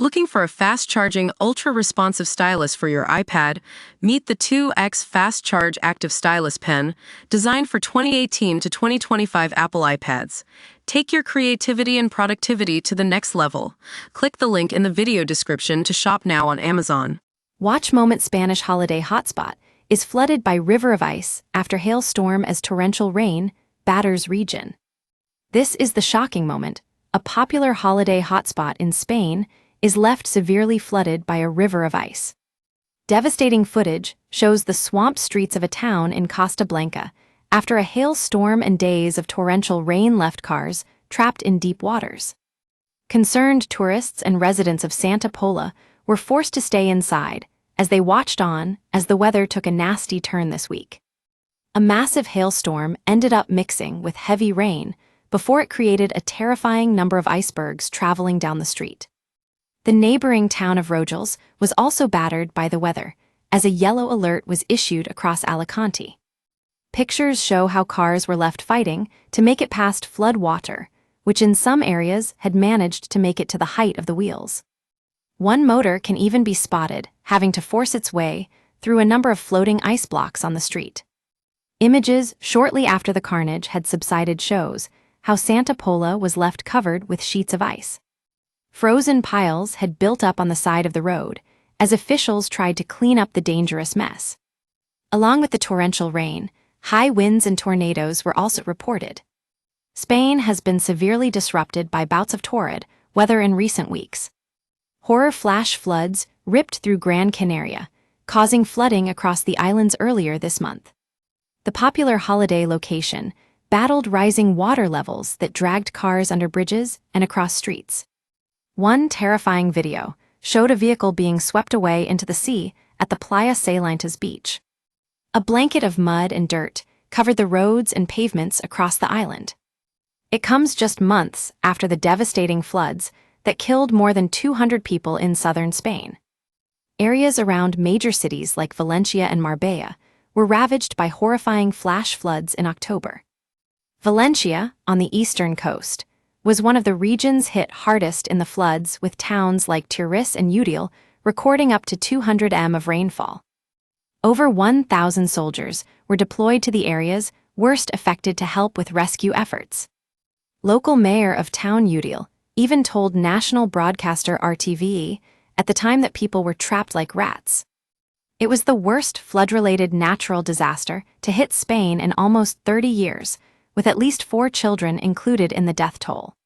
Looking for a fast-charging, ultra-responsive stylus for your iPad? Meet the 2X Fast Charge Active Stylus Pen, designed for 2018 to 2025 Apple iPads. Take your creativity and productivity to the next level. Click the link in the video description to shop now on Amazon. Watch Moment Spanish holiday hotspot is flooded by river of ice after hailstorm as torrential rain batters region. This is the shocking moment. A popular holiday hotspot in Spain is left severely flooded by a river of ice. Devastating footage shows the swamped streets of a town in Costa Blanca after a hailstorm and days of torrential rain left cars trapped in deep waters. Concerned tourists and residents of Santa Pola were forced to stay inside as they watched on as the weather took a nasty turn this week. A massive hailstorm ended up mixing with heavy rain before it created a terrifying number of icebergs traveling down the street. The neighboring town of Rojals was also battered by the weather, as a yellow alert was issued across Alicante. Pictures show how cars were left fighting to make it past flood water, which in some areas had managed to make it to the height of the wheels. One motor can even be spotted having to force its way through a number of floating ice blocks on the street. Images shortly after the carnage had subsided shows how Santa Pola was left covered with sheets of ice. Frozen piles had built up on the side of the road as officials tried to clean up the dangerous mess. Along with the torrential rain, high winds and tornadoes were also reported. Spain has been severely disrupted by bouts of torrid weather in recent weeks. Horror flash floods ripped through Gran Canaria, causing flooding across the islands earlier this month. The popular holiday location battled rising water levels that dragged cars under bridges and across streets. One terrifying video showed a vehicle being swept away into the sea at the Playa Salantas beach. A blanket of mud and dirt covered the roads and pavements across the island. It comes just months after the devastating floods that killed more than 200 people in southern Spain. Areas around major cities like Valencia and Marbella were ravaged by horrifying flash floods in October. Valencia, on the eastern coast, was one of the regions hit hardest in the floods, with towns like Tirris and Udil recording up to 200 m of rainfall. Over 1,000 soldiers were deployed to the areas worst affected to help with rescue efforts. Local mayor of town Udil even told national broadcaster RTV at the time that people were trapped like rats. It was the worst flood-related natural disaster to hit Spain in almost 30 years, with at least 4 children included in the death toll.